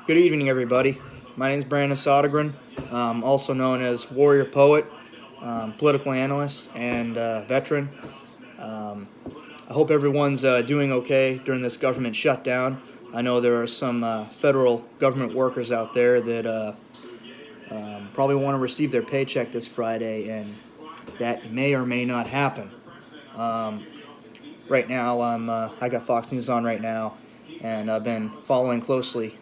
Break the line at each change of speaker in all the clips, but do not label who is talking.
Good evening, everybody. My name is Brandon Sodergren, also known as Warrior Poet, political analyst, and veteran. Um, I hope everyone's doing okay during this government shutdown. I know there are some federal government workers out there that probably want to receive their paycheck this Friday, and that may or may not happen. Um, right now, I got Fox News on right now, and I've been following closely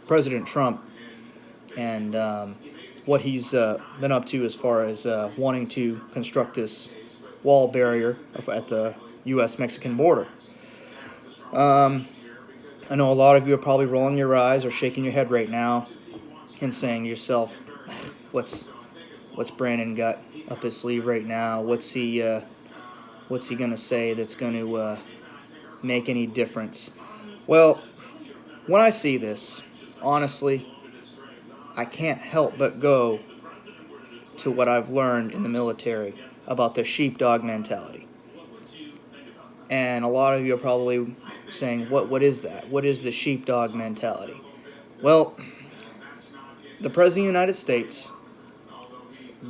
President Trump and what he's been up to as far as wanting to construct this wall barrier at the U.S.-Mexican border. Um, I know a lot of you are probably rolling your eyes or shaking your head right now and saying to yourself, "What's Brandon got up his sleeve right now? What's he gonna say that's going to make any difference?" Well, when I see this, honestly, I can't help but go to what I've learned in the military about the sheepdog mentality. And a lot of you are probably saying, what is that? What is the sheepdog mentality? Well, the President of the United States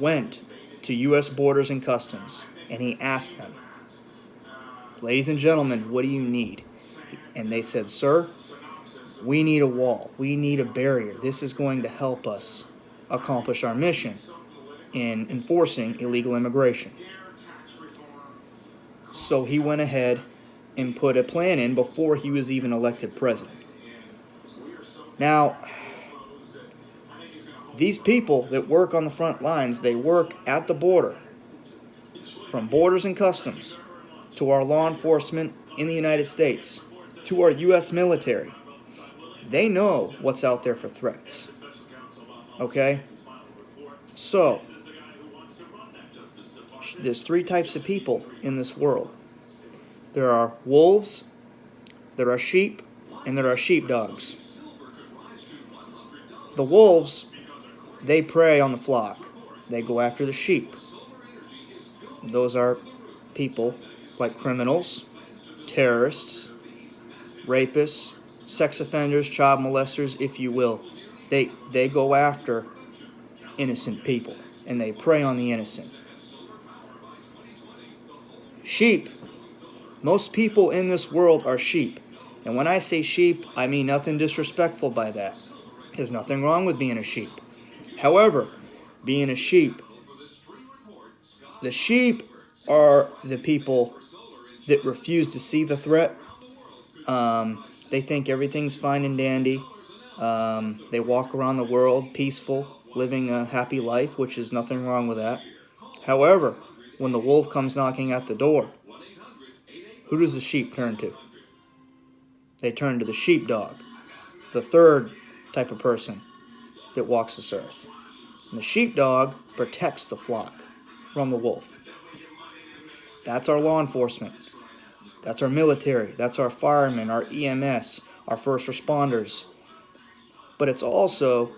went to U.S. Borders and Customs and he asked them, "Ladies and gentlemen, what do you need?" And they said, "Sir, we need a wall. We need a barrier. This is going to help us accomplish our mission in enforcing illegal immigration." So he went ahead and put a plan in before he was even elected president. Now, these people that work on the front lines, they work at the border, from Borders and Customs to our law enforcement in the United States to our U.S. military. They know what's out there for threats. Okay? So, there's three types of people in this world. There are wolves, there are sheep, and there are sheepdogs. The wolves, they prey on the flock. They go after the sheep. Those are people like criminals, terrorists, rapists, sex offenders, child molesters, if you will. They go after innocent people, and they prey on the innocent. Sheep. Most people in this world are sheep. And when I say sheep, I mean nothing disrespectful by that. There's nothing wrong with being a sheep. However, being a sheep, the sheep are the people that refuse to see the threat. They think everything's fine and dandy. They walk around the world peaceful, living a happy life, which is nothing wrong with that. However, when the wolf comes knocking at the door, who does the sheep turn to? They turn to the sheepdog, the third type of person that walks this earth. And the sheepdog protects the flock from the wolf. That's our law enforcement. That's our military. That's our firemen, our EMS, our first responders. But it's also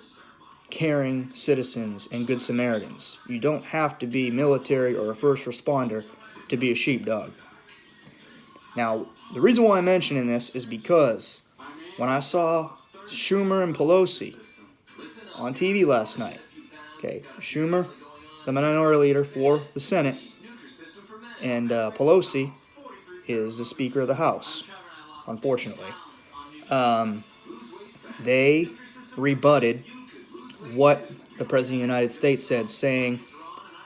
caring citizens and good Samaritans. You don't have to be military or a first responder to be a sheepdog. Now, the reason why I'm mentioning this is because when I saw Schumer and Pelosi on TV last night, okay, Schumer, the minority leader for the Senate, and Pelosi is the Speaker of the House, unfortunately. They rebutted what the President of the United States said, saying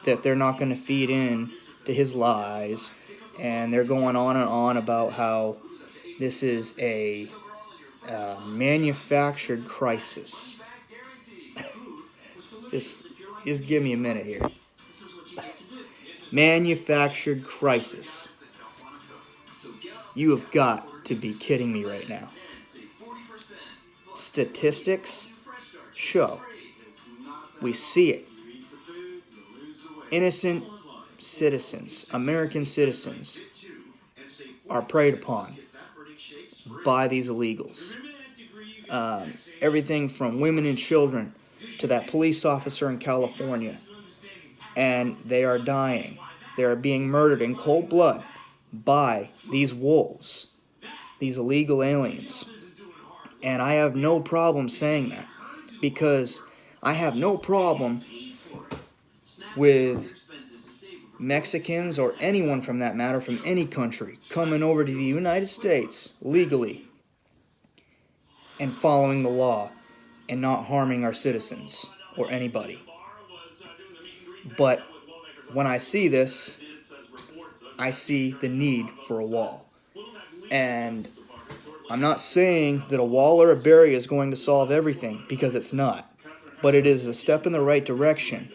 that they're not going to feed in to his lies, and they're going on and on about how this is a manufactured crisis. just give me a minute here. Manufactured crisis. You have got to be kidding me right now. Statistics show. We see it. Innocent citizens, American citizens, are preyed upon by these illegals. Everything from women and children to that police officer in California. And they are dying. They are being murdered in cold blood by these wolves, these illegal aliens. And I have no problem saying that, because I have no problem with Mexicans, or anyone from that matter, from any country, coming over to the United States legally and following the law and not harming our citizens or anybody. But when I see this, I see the need for a wall. And I'm not saying that a wall or a barrier is going to solve everything, because it's not. But it is a step in the right direction.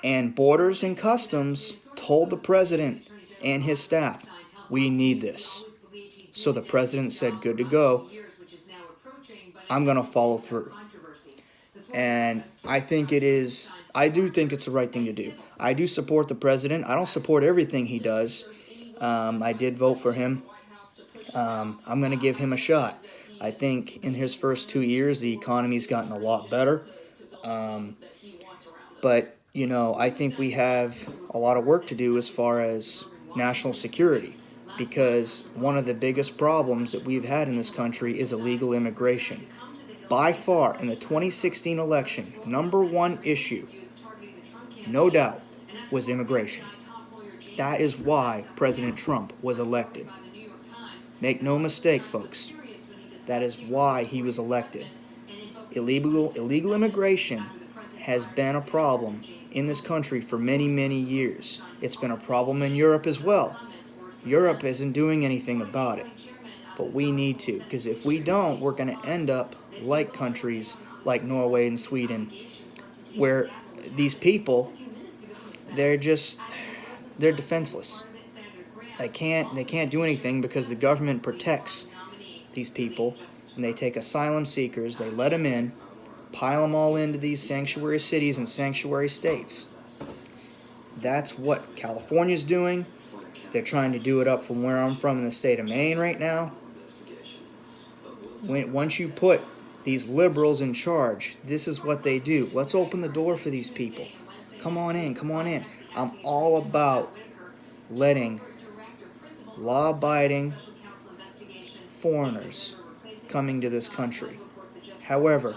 And Borders and Customs told the president and his staff, we need this. So the president said, good to go. I'm going to follow through. And I do think it's the right thing to do. I do support the president. I don't support everything he does. I did vote for him. I'm going to give him a shot. I think in his first 2 years, the economy's gotten a lot better. But, I think we have a lot of work to do as far as national security, because one of the biggest problems that we've had in this country is illegal immigration. By far, in the 2016 election, number one issue, no doubt, was immigration. That is why President Trump was elected. Make no mistake, folks. That is why he was elected. Illegal immigration has been a problem in this country for many, many years. It's been a problem in Europe as well. Europe isn't doing anything about it. But we need to, because if we don't, we're going to end up like countries like Norway and Sweden, where these people, they're defenseless. They can't do anything because the government protects these people, and they take asylum seekers, they let them in, pile them all into these sanctuary cities and sanctuary states. That's what California's doing. They're trying to do it up from where I'm from in the state of Maine right now. Once you put these liberals in charge, this is what they do. Let's open the door for these people. Come on in, come on in. I'm all about letting law-abiding foreigners coming to this country. However,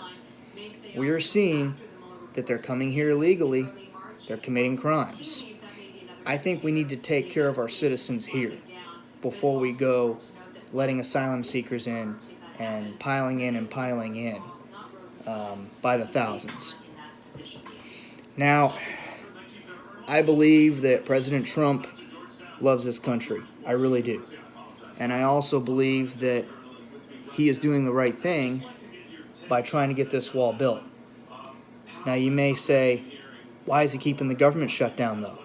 we are seeing that they're coming here illegally. They're committing crimes. I think we need to take care of our citizens here before we go letting asylum seekers in and piling in by the thousands. Now, I believe that President Trump loves this country. I really do. And I also believe that he is doing the right thing by trying to get this wall built. Now, you may say, why is he keeping the government shut down, though?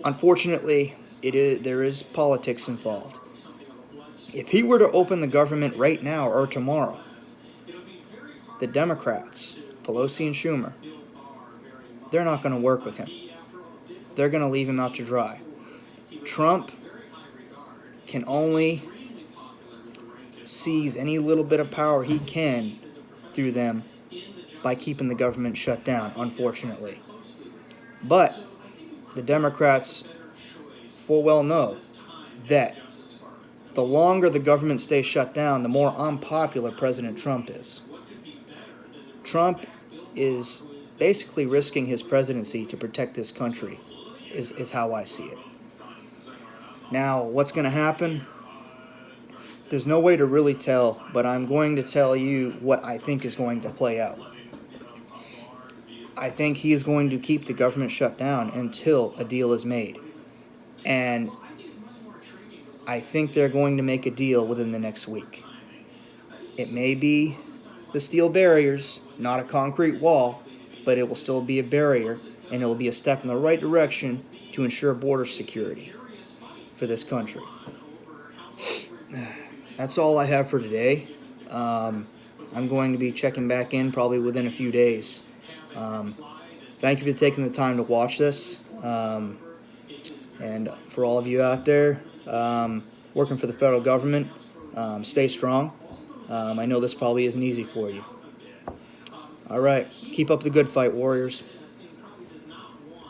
Unfortunately, there is politics involved. If he were to open the government right now or tomorrow, the Democrats, Pelosi and Schumer, they're not going to work with him. They're going to leave him out to dry. Trump can only seize any little bit of power he can through them by keeping the government shut down, unfortunately. But the Democrats full well know that the longer the government stays shut down, the more unpopular President Trump is. Trump is basically risking his presidency to protect this country, is how I see it. Now, what's going to happen? There's no way to really tell, but I'm going to tell you what I think is going to play out. I think he is going to keep the government shut down until a deal is made. And I think they're going to make a deal within the next week. It may be the steel barriers, not a concrete wall, but it will still be a barrier, and it will be a step in the right direction to ensure border security for this country. That's all I have for today. I'm going to be checking back in probably within a few days. Thank you for taking the time to watch this. And for all of you out there working for the federal government, stay strong. I know this probably isn't easy for you. All right, keep up the good fight, Warriors.